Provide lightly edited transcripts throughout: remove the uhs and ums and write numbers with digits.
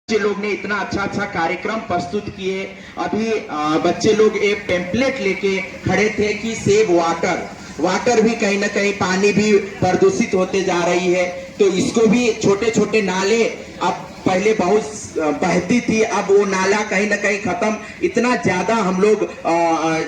बच्चे लोग ने इतना अच्छा अच्छा कार्यक्रम प्रस्तुत किए। अभी बच्चे लोग एक टेम्पलेट लेके खड़े थे कि सेव वाटर, वाटर भी कहीं ना कहीं पानी भी प्रदूषित होते जा रही है। तो इसको भी छोटे छोटे नाले, अब पहले बहुत बहती थी, अब वो नाला कहीं ना कहीं खत्म। इतना ज्यादा हम लोग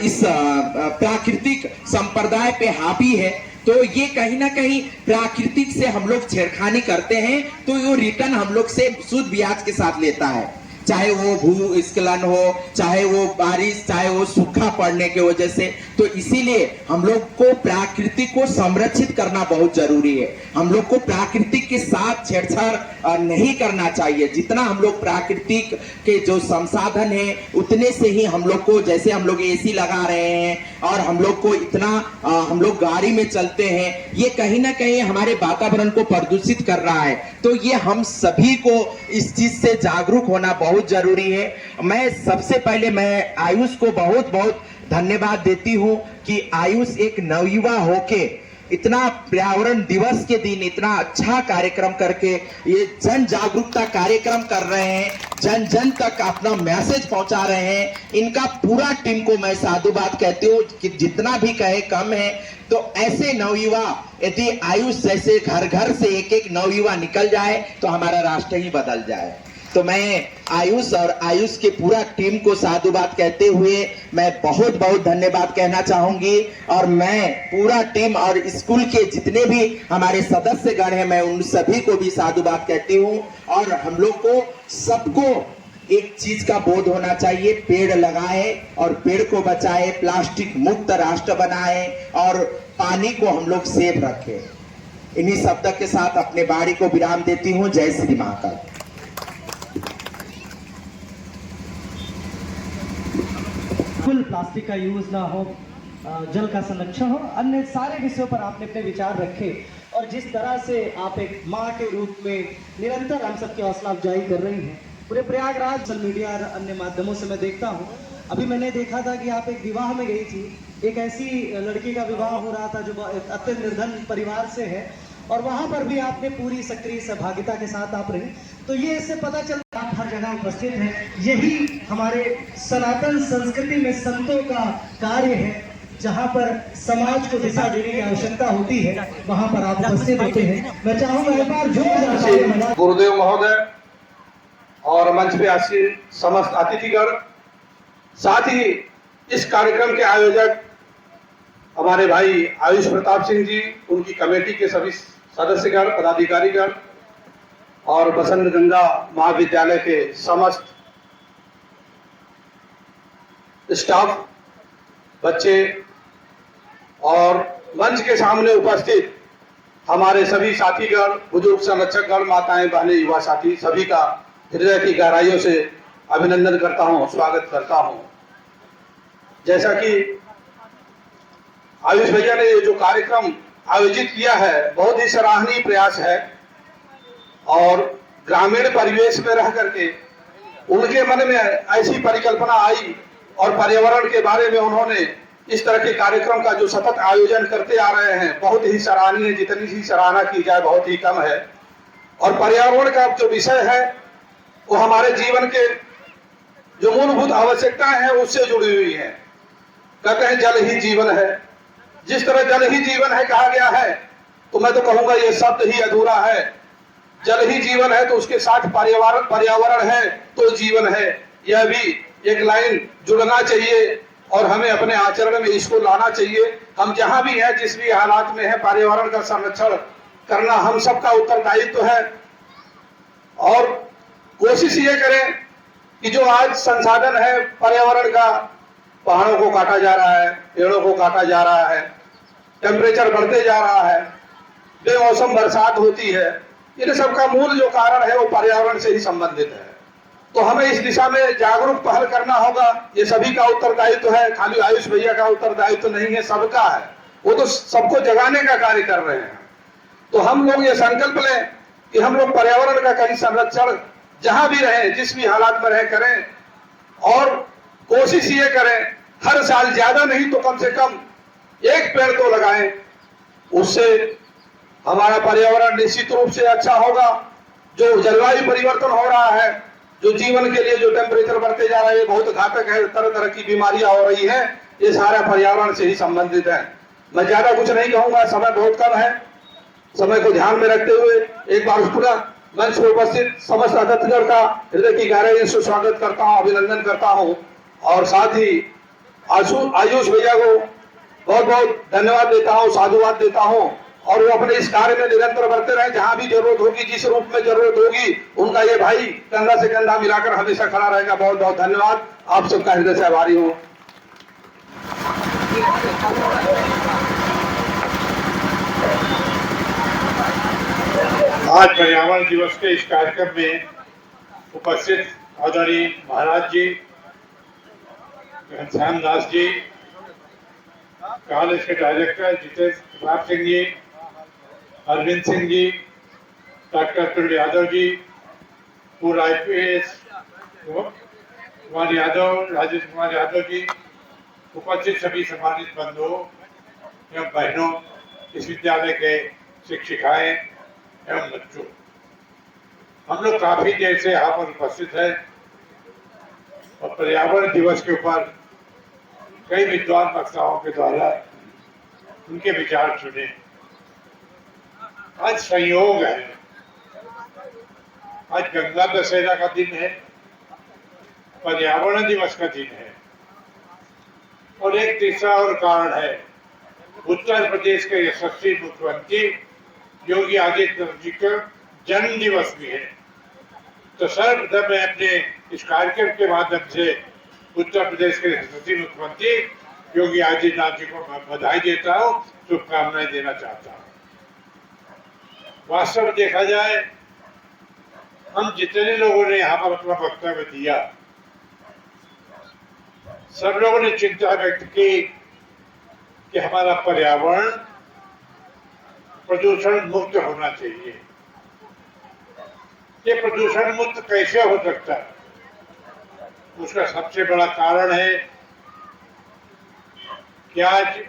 इस प्राकृतिक संप्रदाय पे हावी है, तो ये कहीं ना कहीं प्राकृतिक से हम लोग छेड़खानी करते हैं, तो वो रिटर्न हम लोग से सूद ब्याज के साथ लेता है। चाहे वो भूस्खलन हो, चाहे वो बारिश, चाहे वो सूखा पड़ने की वजह से। तो इसीलिए हम लोग को प्राकृतिक को संरक्षित करना बहुत जरूरी है। हम लोग को प्राकृतिक के साथ छेड़छाड़ नहीं करना चाहिए। जितना हम लोग प्राकृतिक के जो संसाधन है उतने से ही हम लोग को, जैसे हम लोग एसी लगा रहे हैं और हम लोग को इतना हम लोग गाड़ी में चलते हैं, ये कहीं ना कहीं हमारे वातावरण को प्रदूषित कर रहा है। तो ये हम सभी को इस चीज से जागरूक होना बहुत जरूरी है। मैं सबसे पहले मैं आयुष को बहुत बहुत धन्यवाद देती हूं कि आयुष एक नवयुवा होके इतना पर्यावरण दिवस के दिन इतना अच्छा कार्यक्रम करके ये जन जागरूकता कार्यक्रम कर रहे हैं, जन जन तक अपना मैसेज पहुंचा रहे हैं। इनका पूरा टीम को मैं साधुवाद कहती हूँ कि जितना भी कहे कम है। तो ऐसे नवयुवा, यदि आयुष जैसे घर घर से एक एक नवयुवा निकल जाए तो हमारा राष्ट्र ही बदल जाए। तो मैं आयुष और आयुष के पूरा टीम को साधुवाद कहते हुए मैं बहुत बहुत धन्यवाद कहना चाहूंगी। और मैं पूरा टीम और स्कूल के जितने भी हमारे सदस्यगण हैं, मैं उन सभी को भी साधुवाद कहती हूँ। और हम लोग को सबको एक चीज का बोध होना चाहिए, पेड़ लगाए और पेड़ को बचाए, प्लास्टिक मुक्त राष्ट्र बनाए और पानी को हम लोग सेफ रखें। इन्हीं शब्द के साथ अपने वाणी को विराम देती हूँ। जय श्री महाकाल। प्लास्टिक का यूज ना हो, जल का संरक्षण हो, अन्य सारे विषयों पर आपने अपने विचार रखे। और जिस तरह से आप एक माँ के रूप में निरंतर हम सबकी हौसला अफजाई कर रही हैं, पूरे प्रयागराज सोशल मीडिया और अन्य माध्यमों से मैं देखता हूँ। अभी मैंने देखा था कि आप एक विवाह में गई थी, एक ऐसी लड़की का विवाह हो रहा था जो अत्यंत निर्धन परिवार से है, और वहां पर भी आपने पूरी सक्रिय सहभागिता के साथ आप रहे। तो ये इससे पता चलता आप हर जगह उपस्थित हैं। यही हमारे सनातन संस्कृति में संतों का कार्य है। जहां पर समाज को दिशा देने की आवश्यकता होती है, वहां पर आप उपस्थित होते हैं। मैं चाहूंगा एक बार जोर गुरुदेव महोदय और मंच पे आसीन समस्त अतिथिगण, साथ ही इस कार्यक्रम के आयोजक हमारे भाई आयुष प्रताप सिंह जी, उनकी कमेटी के सभी सदस्यगण, पदाधिकारीगण और बसंत गंगा महाविद्यालय के समस्त स्टाफ, बच्चे और मंच के सामने उपस्थित हमारे सभी साथीगण, बुजुर्ग संरक्षकगण, माताएं, बहनें, युवा साथी, सभी का हृदय की गहराइयों से अभिनंदन करता हूं, स्वागत करता हूं। जैसा कि आयुष भैया ने ये जो कार्यक्रम आयोजित किया है, बहुत ही सराहनीय प्रयास है। और ग्रामीण परिवेश में रह करके उनके मन में ऐसी परिकल्पना आई और पर्यावरण के बारे में उन्होंने इस तरह के कार्यक्रम का जो सतत आयोजन करते आ रहे हैं, बहुत ही सराहनीय। जितनी सी सराहना की जाए बहुत ही कम है। और पर्यावरण का जो विषय है वो हमारे जीवन के जो मूलभूत आवश्यकताएं हैं उससे जुड़ी हुई है। कहते हैं जल ही जीवन है। जिस तरह जल ही जीवन है कहा गया है, तो मैं तो कहूंगा ये शब्द ही अधूरा है। जल ही जीवन है तो उसके साथ पर्यावरण है तो जीवन है। यह भी एक लाइन जुड़ना चाहिए और हमें अपने आचरण में इसको लाना चाहिए। हम जहां भी हैं, जिस भी हालात में है, पर्यावरण का संरक्षण करना हम सबका उत्तरदायित्व है। और कोशिश ये करें कि जो आज संसाधन है पर्यावरण का, पहाड़ों को काटा जा रहा है, पेड़ों को काटा जा रहा है, टेम्परेचर बढ़ते जा रहा है, बेमौसम बरसात होती है, इन सब का मूल जो कारण है वो पर्यावरण से ही संबंधित है। तो हमें इस दिशा में जागरूक पहल करना होगा। ये सभी का उत्तरदायित्व है, खाली आयुष भैया का उत्तरदायित्व नहीं है, सबका है। वो तो सबको जगाने का कार्य कर रहे हैं। तो हम लोग ये संकल्प लें कि हम लोग पर्यावरण का कहीं संरक्षण जहां भी रहे, जिस भी हालात में रहे, करें। और कोशिश ये करें हर साल, ज्यादा नहीं तो कम से कम एक पेड़ तो लगाएं। उससे हमारा पर्यावरण निश्चित रूप से अच्छा होगा। जो जलवायु परिवर्तन हो रहा है जो जीवन के लिए जो टेम्परेचर बढ़ते जा रहे हैं बहुत घातक है, तरह तरह की बीमारियां हो रही है, ये सारा पर्यावरण से ही संबंधित है। मैं ज्यादा कुछ नहीं कहूंगा, समय बहुत कम है। समय को ध्यान में रखते हुए एक बार पुनः मंच पर उपस्थित समस्त अतिथिगण का हृदय की गहराई से स्वागत करता हूं, अभिनंदन करता हूं और साथ ही आयुष भैया को बहुत बहुत धन्यवाद देता हूं, साधुवाद देता हूं और वो अपने इस कार्य में निरंतर बढ़ते रहे। जहां भी जरूरत होगी, जिस रूप में जरूरत होगी, उनका ये भाई कंधा से कंधा मिलाकर हमेशा खड़ा रहेगा। बहुत बहुत धन्यवाद, आप सबका हृदय से आभारी हूँ। आज पर्यावरण दिवस के इस कार्यक्रम में उपस्थित आदरणीय महाराज जी, घनश्याम दास जी, कॉलेज के डायरेक्टर जितेंद्र प्रताप सिंह जी, अरविंद सिंह जी, डॉक्टर तुल यादव जी, पूर्व IPS कुमार यादव, राजेश कुमार यादव जी, उपस्थित सभी सम्मानित बंधुओं एवं बहनों, इस विद्यालय के शिक्षिकाएं एवं बच्चों, हम लोग काफी देर से यहाँ पर उपस्थित हैं और पर्यावरण दिवस के ऊपर कई विद्वान वक्ताओं के द्वारा उनके विचार सुने। आज संयोग है, आज गंगा दशहरा का दिन है, पर्यावरण दिवस का दिन है और एक तीसरा और कारण है, उत्तर प्रदेश के यशस्वी मुख्यमंत्री योगी आदित्यनाथ जी का जन्म दिवस भी है। तो सर्वप्रथम मैं अपने इस कार्यक्रम के माध्यम से उत्तर प्रदेश के यशस्वी मुख्यमंत्री योगी आदित्यनाथ जी को बधाई देता हूँ, शुभकामनाएं देना चाहता हूँ। वास्तव में देखा जाए, हम जितने लोगों ने यहाँ पर अपना वक्तव्य दिया, सब लोगों ने चिंता व्यक्त की कि हमारा पर्यावरण प्रदूषण मुक्त होना चाहिए। ये प्रदूषण मुक्त कैसे हो सकता है? उसका सबसे बड़ा कारण है कि आज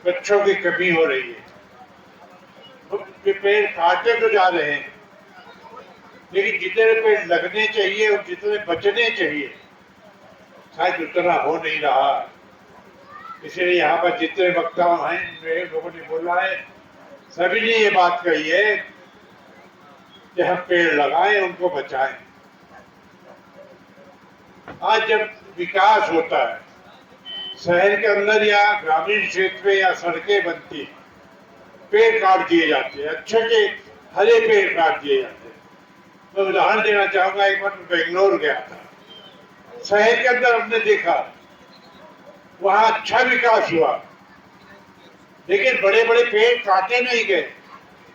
वृक्षों की कमी हो रही है। पेड़ काटे तो जा रहे हैं, लेकिन जितने पेड़ लगने चाहिए और जितने बचने चाहिए शायद उतना हो नहीं रहा। इसलिए यहाँ पर जितने वक्ता हैं, लोगों ने बोला है, सभी ने ये बात कही है कि हम पेड़ लगाएं, उनको बचाएं। आज जब विकास होता है शहर के अंदर या ग्रामीण क्षेत्र में या सड़कें बनती, पेड़ काट दिए जाते हैं, अच्छे के हरे पेड़ काट दिए जाते हैं। मैं उदाहरण देना चाहूंगा, एक बार बेंगलोर गया था, शहर के अंदर हमने देखा वहां अच्छा विकास हुआ, लेकिन बड़े बड़े पेड़ काटे नहीं गए।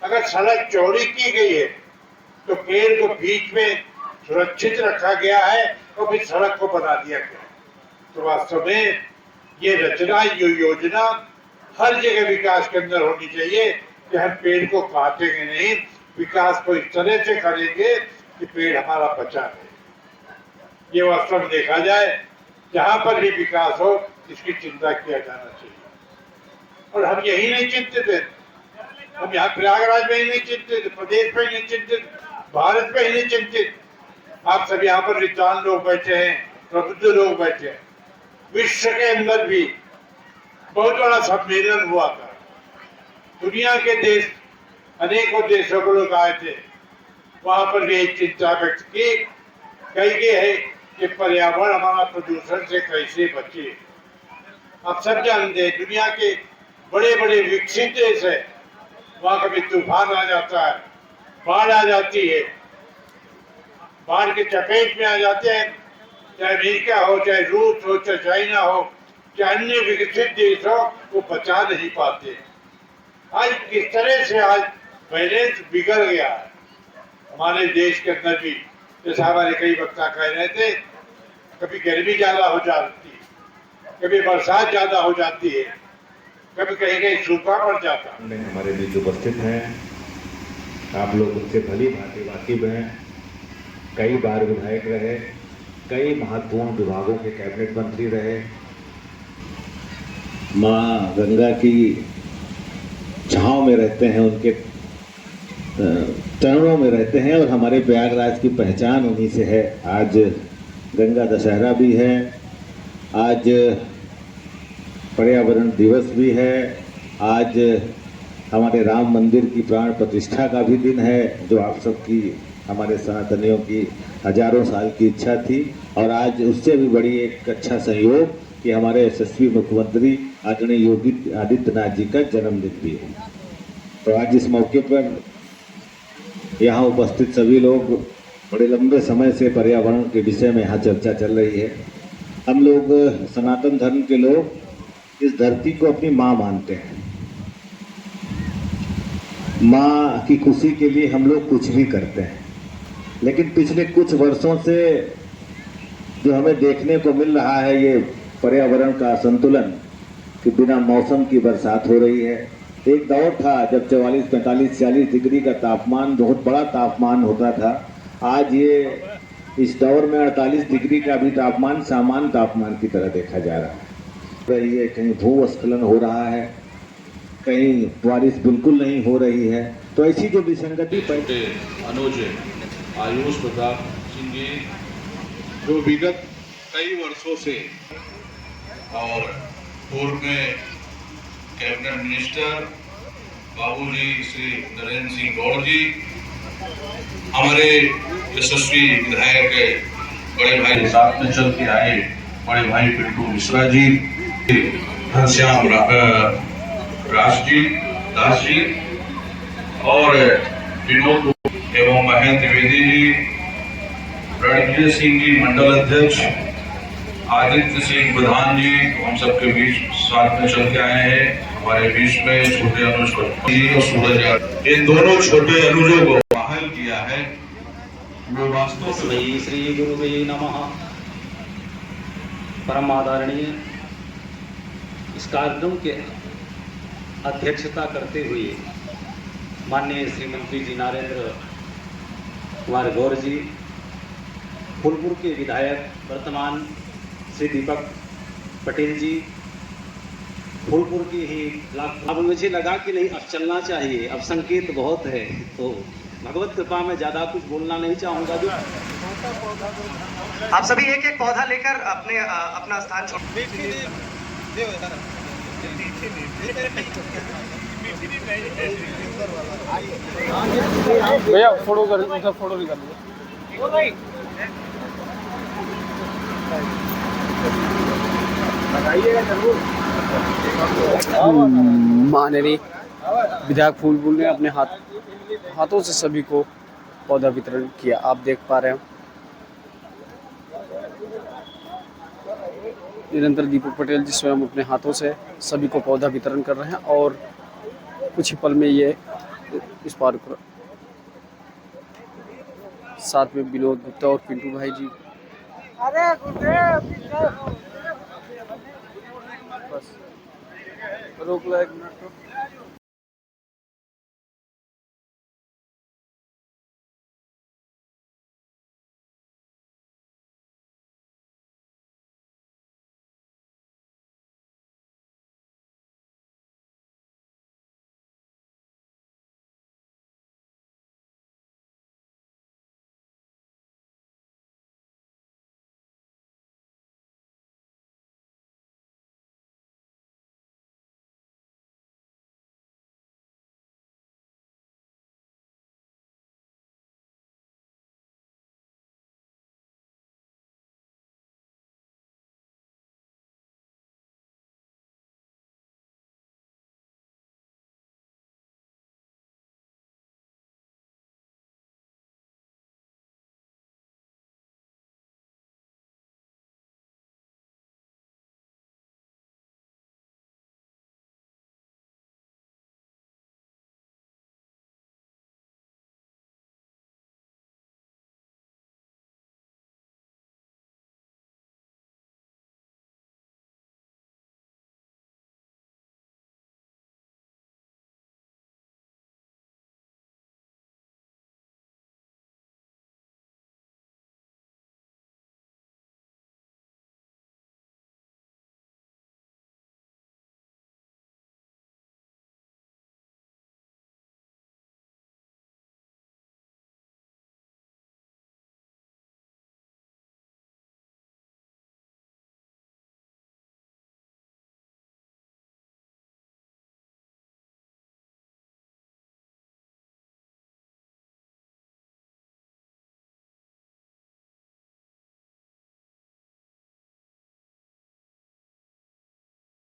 अगर सड़क चौड़ी की गई है तो पेड़ को बीच में सुरक्षित रखा गया है और फिर सड़क को बना दिया गया। तो वास्तव में ये रचना, ये योजना हर जगह विकास के अंदर होनी चाहिए कि हम पेड़ को काटेंगे नहीं, विकास को इस तरह से करेंगे कि पेड़ हमारा बचा रहे। ये वास्तव में देखा जाए, जहां पर भी विकास हो इसकी चिंता किया जाना चाहिए। और हम यही नहीं चिंतित है, हम यहाँ प्रयागराज में ही नहीं चिंतित, प्रदेश में ही नहीं चिंतित, भारत में ही नहीं चिंतित। आप सब यहाँ पर विद्वान लोग बैठे हैं, प्रबुद्ध लोग बैठे हैं। विश्व के अंदर भी बहुत बड़ा सम्मेलन हुआ था, दुनिया के देश, अनेकों देशों को लोग आए थे, वहां पर भी एक चिंता व्यक्त की गई है कि पर्यावरण हमारा प्रदूषण से कैसे बचे। आप सब जानते हैं, दुनिया के बड़े बड़े विकसित देश है, वहां कभी तूफान आ जाता है, बाढ़ आ जाती है, बाढ़ के चपेट में आ जाते हैं, चाहे अमेरिका हो, चाहे रूस हो, चाहे चाइना हो, चाहे अन्य विकसित देश हो, वो बचा नहीं पाते। आज किस तरह से आज बैलेंस बिगड़ गया है हमारे देश के अंदर भी। जैसे हमारे कई वक्ता कह रहे थे, कभी गर्मी ज्यादा हो जाती है, कभी बरसात ज्यादा हो जाती है, कभी कहीं कहीं सूखा पड़ जाता है। हमारे बीच उपस्थित हैं, आप लोग उनसे भली भांति वाकिफ हैं, कई बार विधायक रहे, कई महत्वपूर्ण विभागों के कैबिनेट मंत्री रहे। माँ गंगा की छांव में रहते हैं, उनके चरणों में रहते हैं और हमारे प्रयागराज की पहचान उन्हीं से है। आज गंगा दशहरा भी है, आज पर्यावरण दिवस भी है, आज हमारे राम मंदिर की प्राण प्रतिष्ठा का भी दिन है, जो आप सबकी, हमारे सनातनियों की हजारों साल की इच्छा थी। और आज उससे भी बड़ी एक अच्छा संयोग कि हमारे यशस्वी मुख्यमंत्री आदरणीय योगी आदित्यनाथ जी का जन्मदिन भी है। तो आज इस मौके पर यहाँ उपस्थित सभी लोग, बड़े लंबे समय से पर्यावरण के विषय में यहाँ चर्चा चल रही है। हम लोग सनातन धर्म के लोग इस धरती को अपनी माँ मानते हैं। माँ की खुशी के लिए हम लोग कुछ भी करते हैं, लेकिन पिछले कुछ वर्षों से जो हमें देखने को मिल रहा है, ये पर्यावरण का असंतुलन, कि बिना मौसम की बरसात हो रही है। एक दौर था जब 44, 45, 40 डिग्री का तापमान बहुत बड़ा तापमान होता था। आज ये इस दौर में 48 डिग्री का भी तापमान सामान्य तापमान की तरह देखा जा रहा है। कहीं भूस्खलन हो रहा है, कहीं बारिश बिल्कुल नहीं हो रही है। तो ऐसी जो विसंगति अनुज आयुष प्रताप सिंह जी, जो विगत कई वर्षों से और पूर्व में कैबिनेट मिनिस्टर बाबूजी श्री नरेंद्र सिंह गौड़ जी, हमारे यशस्वी विधायक बड़े भाई साथ में चल के आए बड़े भाई पिंटू मिश्रा जी, घनश्याम दास जी और विनोद एवं महेंद्र द्विवेदी जी, रणजीत सिंह जी मंडल अध्यक्ष, आदित्य सिंह प्रधान जी, हम सबके बीच साथ में चल के आए हैं। हमारे बीच में छोटे अनुज जी और सूरज, इन दोनों छोटे अनुजों को बहाल किया है। वो वास्तव में श्री गुरुवे नमः। परम आदरणीय इस कार्यक्रम के अध्यक्षता करते हुए माननीय श्री मंत्री जी नरेंद्र कुमार गौर जी, फूलपुर के विधायक वर्तमान श्री दीपक पटेल जी, फूलपुर की ही अब मुझे लगा कि नहीं, अब चलना चाहिए, अब संकेत बहुत है, तो भगवत कृपा में ज़्यादा कुछ बोलना नहीं चाहूँगा। जो आप सभी एक एक पौधा लेकर अपना स्थान छोड़। भैया फोटो कर, फोटो निकाल लो। माननीय विधायक फूलपुर ने अपने हाथों से सभी को पौधा वितरण किया। आप देख पा रहे हैं निरंतर दीपक पटेल जी स्वयं अपने हाथों से सभी को पौधा वितरण कर रहे हैं और कुछ ही पल में ये इस पार्क साथ में विनोद गुप्ता और पिंटू भाई जी। बस रोक लो एक मिनट।